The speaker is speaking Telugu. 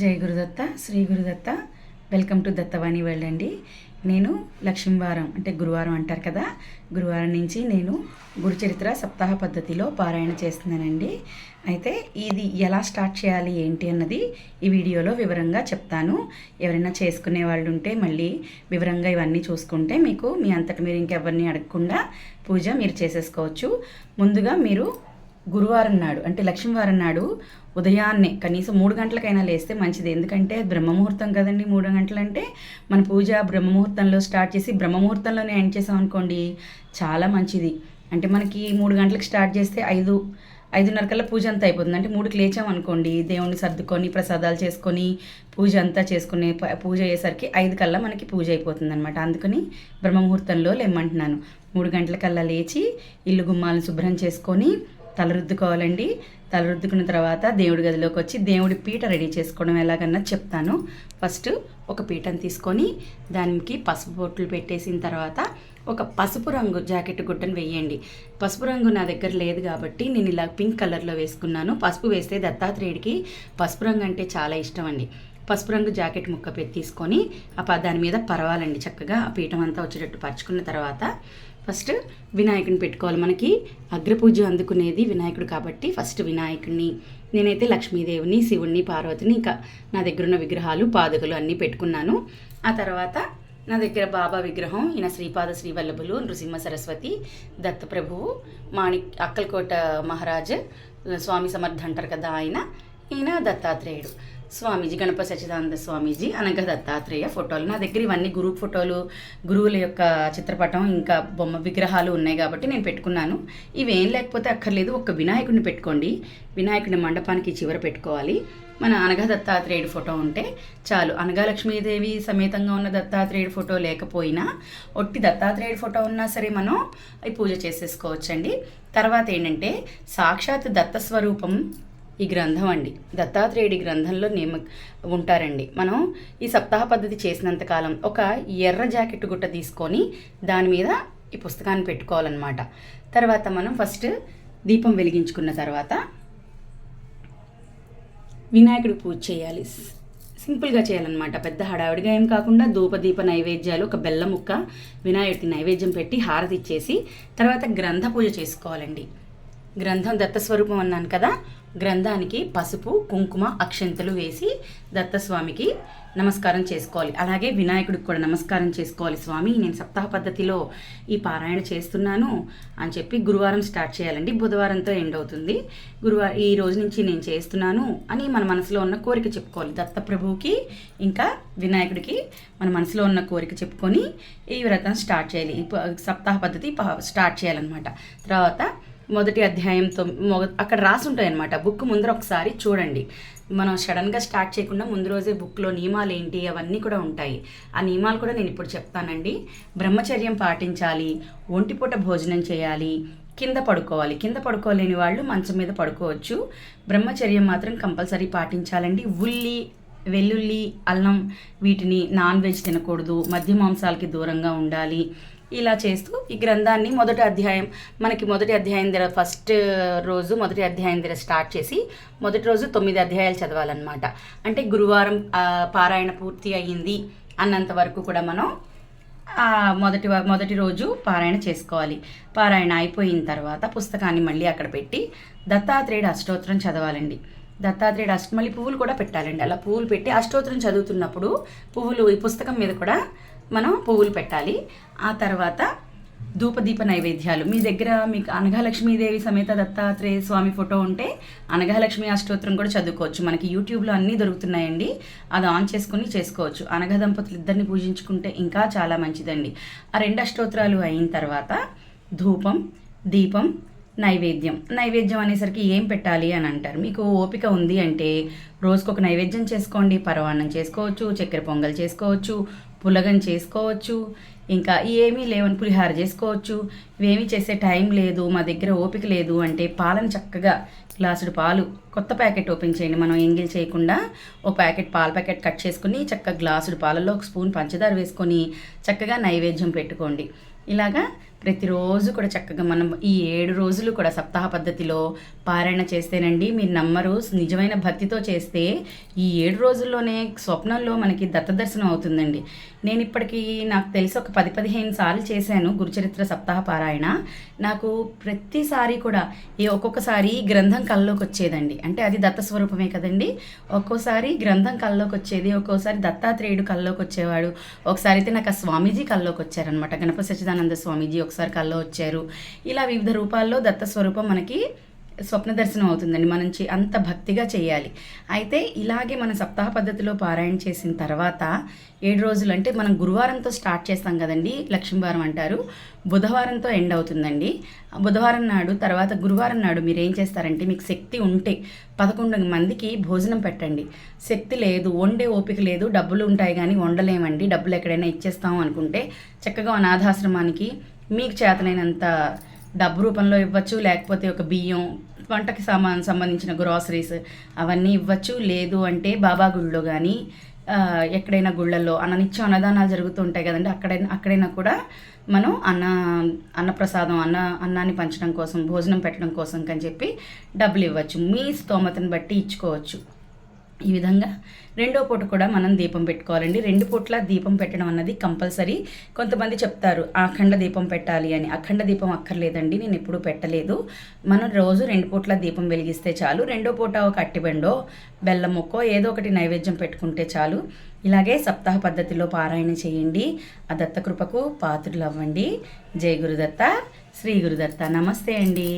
జై Gurudatta, Shri Gurudatta. Welcome to Dattavani world అండి. నేను లక్ష్మీవారం అంటే గురువారం అంటారు కదా, గురువారం నుంచి నేను గురుచరిత్ర సప్తాహ పద్ధతిలో పారాయణ చేస్తున్నానండి. అయితే ఇది ఎలా స్టార్ట్ చేయాలి ఏంటి అన్నది ఈ వీడియోలో వివరంగా చెప్తాను. ఎవరైనా చేసుకునే వాళ్ళు ఉంటే మళ్ళీ వివరంగా ఇవన్నీ చూసుకుంటే మీకు మీ అంతటి మీరు ఇంకెవరిని అడగకుండా పూజ మీరు చేసేసుకోవచ్చు. ముందుగా మీరు గురువారం నాడు అంటే లక్ష్మీవారం నాడు ఉదయాన్నే కనీసం 3 గంటలకైనా లేస్తే మంచిది. ఎందుకంటే బ్రహ్మముహూర్తం కదండి. 3 గంటలంటే మన పూజ బ్రహ్మముహూర్తంలో స్టార్ట్ చేసి బ్రహ్మముహూర్తంలోనే ఎండ్ చేసాం అనుకోండి, చాలా మంచిది. అంటే మనకి 3 గంటలకు స్టార్ట్ చేస్తే 5:30 కల్లా పూజ అంతా అయిపోతుంది. అంటే 3కి లేచాం అనుకోండి, దేవుణ్ణి సర్దుకొని ప్రసాదాలు చేసుకొని పూజ అంతా చేసుకుని పూజ అయ్యేసరికి 5 కల్లా మనకి పూజ అయిపోతుంది అనమాట. అందుకని బ్రహ్మముహూర్తంలో లేమంటున్నాను. 3 గంటలకల్లా లేచి ఇల్లు గుమ్మాలను శుభ్రం చేసుకొని తలరుద్దుకోవాలండి. తలరుద్దుకున్న తర్వాత దేవుడి గదిలోకి వచ్చి దేవుడి పీట రెడీ చేసుకోవడం ఎలాగన్నా చెప్తాను. ఫస్ట్ ఒక పీటను తీసుకొని దానికి పసుపు బొట్లు పెట్టేసిన తర్వాత ఒక పసుపు రంగు జాకెట్ గుడ్డను వేయండి. పసుపు రంగు నా దగ్గర లేదు కాబట్టి నేను ఇలా పింక్ కలర్లో వేసుకున్నాను. పసుపు వేస్తే దత్తాత్రేయుడికి పసుపు రంగు అంటే చాలా ఇష్టం అండి. పసుపు రంగు జాకెట్ ముక్క తీసుకొని దాని మీద పరవాలండి. చక్కగా ఆ పీఠం అంతా వచ్చేటట్టు పరుచుకున్న తర్వాత ఫస్ట్ వినాయకుడిని పెట్టుకోవాలి. మనకి అగ్రపూజ అందుకునేది వినాయకుడు కాబట్టి ఫస్ట్ వినాయకుడిని, నేనైతే లక్ష్మీదేవిని, శివుణ్ణి, పార్వతిని, ఇంకా నా దగ్గర ఉన్న విగ్రహాలు పాదుకలు అన్నీ పెట్టుకున్నాను. ఆ తర్వాత నా దగ్గర బాబా విగ్రహం, ఈయన శ్రీపాద శ్రీవల్లభులు, నృసింహ సరస్వతి, దత్తప్రభువు, అక్కలకోట మహారాజ్, స్వామి సమర్థ అంటారు కదా ఈయన దత్తాత్రేయుడు, స్వామీజీ గణపతి సచ్చిదానంద స్వామీజీ అనగా దత్తాత్రేయ ఫోటోలు. నా దగ్గర ఇవన్నీ గురువు ఫోటోలు, గురువుల యొక్క చిత్రపటం, ఇంకా బొమ్మ విగ్రహాలు ఉన్నాయి కాబట్టి నేను పెట్టుకున్నాను. ఇవేం లేకపోతే అక్కర్లేదు, ఒక వినాయకుడిని పెట్టుకోండి. వినాయకుడిని మండపానికి చివర పెట్టుకోవాలి. మన అనగా దత్తాత్రేయుడి ఫోటో ఉంటే చాలు. అనగా లక్ష్మీదేవి సమేతంగా ఉన్న దత్తాత్రేయుడి ఫోటో లేకపోయినా ఒట్టి దత్తాత్రేయుడి ఫోటో ఉన్నా సరే మనం ఈ పూజ చేసేసుకోవచ్చండి. తర్వాత ఏంటంటే సాక్షాత్ దత్తస్వరూపం ఈ గ్రంథం అండి. దత్తాత్రేయుడి గ్రంథంలో ఉంటారండి. మనం ఈ సప్తాహ పద్ధతి చేసినంతకాలం ఒక ఎర్ర జాకెట్ గుట్ట తీసుకొని దాని మీద ఈ పుస్తకాన్ని పెట్టుకోవాలన్నమాట. తర్వాత మనం ఫస్ట్ దీపం వెలిగించుకున్న తర్వాత వినాయకుడి పూజ చేయాలి. సింపుల్గా చేయాలన్నమాట. పెద్ద హడావిడిగా ఏం కాకుండా ధూపదీప నైవేద్యాలు, ఒక బెల్లం ముక్క వినాయకుడికి నైవేద్యం పెట్టి హారతి ఇచ్చేసి తర్వాత గ్రంథ పూజ చేసుకోవాలండి. గ్రంథం దత్తస్వరూపం అన్నాను కదా, గ్రంథానికి పసుపు, కుంకుమ, అక్షంతలు వేసి దత్తస్వామికి నమస్కారం చేసుకోవాలి. అలాగే వినాయకుడికి కూడా నమస్కారం చేసుకోవాలి. స్వామి, నేను సప్తాహ పద్ధతిలో ఈ పారాయణ చేస్తున్నాను అని చెప్పి గురువారం స్టార్ట్ చేయాలండి. బుధవారంతో ఎండ్ అవుతుంది. ఈ రోజు నుంచి నేను చేస్తున్నాను అని మన మనసులో ఉన్న కోరిక చెప్పుకోవాలి. దత్తప్రభువుకి ఇంకా వినాయకుడికి మన మనసులో ఉన్న కోరిక చెప్పుకొని ఈ వ్రతం స్టార్ట్ చేయాలి. ఈ సప్తాహ పద్ధతి స్టార్ట్ చేయాలన్నమాట. తర్వాత మొదటి అధ్యాయంతో అక్కడ రాసి ఉంటాయి అన్నమాట. బుక్ ముందర ఒకసారి చూడండి. మనం సడన్గా స్టార్ట్ చేయకుండా ముందు రోజే బుక్లో నియమాలు ఏంటి అవన్నీ కూడా ఉంటాయి. ఆ నియమాలు కూడా నేను ఇప్పుడు చెప్తానండి. బ్రహ్మచర్యం పాటించాలి, ఒంటిపూట భోజనం చేయాలి, కింద పడుకోవాలి. కింద పడుకోలేని వాళ్ళు మంచం మీద పడుకోవచ్చు. బ్రహ్మచర్యం మాత్రం కంపల్సరీ పాటించాలండి. ఉల్లి, వెల్లుల్లి, అల్లం వీటిని నాన్ వెజ్ తినకూడదు. మద్య మాంసాలకి దూరంగా ఉండాలి. ఇలా చేస్తూ ఈ గ్రంథాన్ని మొదటి అధ్యాయం దగ్గర ఫస్ట్ రోజు మొదటి అధ్యాయం దగ్గర స్టార్ట్ చేసి మొదటి రోజు 9 అధ్యాయాలు చదవాలన్నమాట. అంటే గురువారం పారాయణ పూర్తి అయ్యింది అన్నంత వరకు కూడా మనం మొదటి రోజు పారాయణ చేసుకోవాలి. పారాయణ అయిపోయిన తర్వాత పుస్తకాన్ని మళ్ళీ అక్కడ పెట్టి దత్తాత్రేయుడు అష్టోత్తరం చదవాలండి. దత్తాత్రేయుడు మళ్ళీ పువ్వులు కూడా పెట్టాలండి. అలా పువ్వులు పెట్టి అష్టోత్తరం చదువుతున్నప్పుడు ఈ పుస్తకం మీద కూడా మనం పువ్వులు పెట్టాలి. ఆ తర్వాత ధూపదీప నైవేద్యాలు, మీ దగ్గర మీకు అనఘాలక్ష్మీదేవి సమేత దత్తాత్రేయ స్వామి ఫోటో ఉంటే అనఘాలక్ష్మి అష్టోత్తరం కూడా చదువుకోవచ్చు. మనకి యూట్యూబ్లో అన్నీ దొరుకుతున్నాయండి. అది ఆన్ చేసుకుని చేసుకోవచ్చు. అనఘ దంపతులు ఇద్దరిని పూజించుకుంటే ఇంకా చాలా మంచిదండి. ఆ 2 అష్టోత్తరాలు అయిన తర్వాత ధూపం, దీపం, నైవేద్యం అనేసరికి ఏం పెట్టాలి అని అంటారు. మీకు ఓపిక ఉంది అంటే రోజుకొక నైవేద్యం చేసుకోండి. పరవాన్నం చేసుకోవచ్చు, చక్కెర పొంగల్ చేసుకోవచ్చు, పులగం చేసుకోవచ్చు, ఇంకా ఏమీ లేవని పులిహార చేసుకోవచ్చు. ఇవేమీ చేసే టైం లేదు, మా దగ్గర ఓపిక లేదు అంటే పాలను చక్కగా గ్లాసుడు పాలు, కొత్త ప్యాకెట్ ఓపెన్ చేయండి. మనం ఎంగిల్ చేయకుండా ఒక పాల ప్యాకెట్ కట్ చేసుకుని చక్కగా గ్లాసుడు పాలలో 1 స్పూన్ పంచదార వేసుకొని చక్కగా నైవేద్యం పెట్టుకోండి. ఇలాగా ప్రతిరోజు కూడా చక్కగా మనం ఈ 7 రోజులు కూడా సప్తాహ పద్ధతిలో పారాయణ చేస్తేనండి మీరు నమ్మరు, నిజమైన భక్తితో చేస్తే ఈ 7 రోజుల్లోనే స్వప్నంలో మనకి దత్త దర్శనం అవుతుందండి. నేను ఇప్పటికీ నాకు తెలిసి ఒక 10-15 సార్లు చేశాను గురుచరిత్ర సప్తాహ పారాయణ. నాకు ప్రతిసారి కూడా ఒక్కొక్కసారి గ్రంథం కల్లోకి వచ్చేదండి. అంటే అది దత్త స్వరూపమే కదండి. ఒక్కోసారి గ్రంథం కల్లోకి వచ్చేది, ఒక్కోసారి దత్తాత్రేయుడు కల్లోకి వచ్చేవాడు. ఒకసారి అయితే నాకు ఆ స్వామీజీ కల్లోకి వచ్చారనమాట. గణపతి సచ్చిదానంద స్వామీజీ ఒకసారి కల్లో వచ్చారు. ఇలా వివిధ రూపాల్లో దత్త స్వరూపం మనకి స్వప్న దర్శనం అవుతుందండి. మనం అంత భక్తిగా చేయాలి. అయితే ఇలాగే మన సప్తాహ పద్ధతిలో పారాయణ చేసిన తర్వాత 7 రోజులు అంటే మనం గురువారంతో స్టార్ట్ చేస్తాం కదండి, లక్ష్మీవారం అంటారు. బుధవారంతో ఎండ్ అవుతుందండి. బుధవారం నాడు తర్వాత గురువారం నాడు మీరు ఏం చేస్తారంటే, మీకు శక్తి ఉంటే 11 మందికి భోజనం పెట్టండి. శక్తి లేదు, వండే ఓపిక లేదు, డబ్బులు ఉంటాయి కానీ వండలేమండి, డబ్బులు ఎక్కడైనా ఇచ్చేస్తాం అనుకుంటే చక్కగా అనాథాశ్రమానికి మీకు చేతనైనంత డబ్బు రూపంలో ఇవ్వచ్చు, లేకపోతే ఒక బియ్యం, వంటకి సంబంధించిన గ్రాసరీస్ అవన్నీ ఇవ్వచ్చు. లేదు అంటే బాబా గుళ్ళో కానీ ఎక్కడైనా గుళ్ళల్లో నిత్యం అన్నదానాలు జరుగుతూ ఉంటాయి కదండి, అక్కడైనా కూడా మనం అన్నప్రసాదం అన్నాన్ని పంచడం కోసం, భోజనం పెట్టడం కోసం అని చెప్పి డబ్బులు ఇవ్వచ్చు. మీ స్తోమతను బట్టి ఇచ్చుకోవచ్చు. ఈ విధంగా రెండో పూట కూడా మనం దీపం పెట్టుకోవాలండి. 2 పూట్ల దీపం పెట్టడం అన్నది కంపల్సరీ. కొంతమంది చెప్తారు అఖండ దీపం పెట్టాలి అని. అఖండ దీపం అక్కర్లేదండి, నేను ఎప్పుడూ పెట్టలేదు. మనం రోజు 2 పూట్ల దీపం వెలిగిస్తే చాలు. రెండో పూట ఒక అట్టిబండో బెల్లం ముక్కో ఏదో ఒకటి నైవేద్యం పెట్టుకుంటే చాలు. ఇలాగే సప్తాహ పద్ధతిలో పారాయణ చేయండి. ఆ దత్తకృపకు పాత్రులు అవ్వండి. జై గురుదత్త, శ్రీ గురుదత్త. నమస్తే అండి.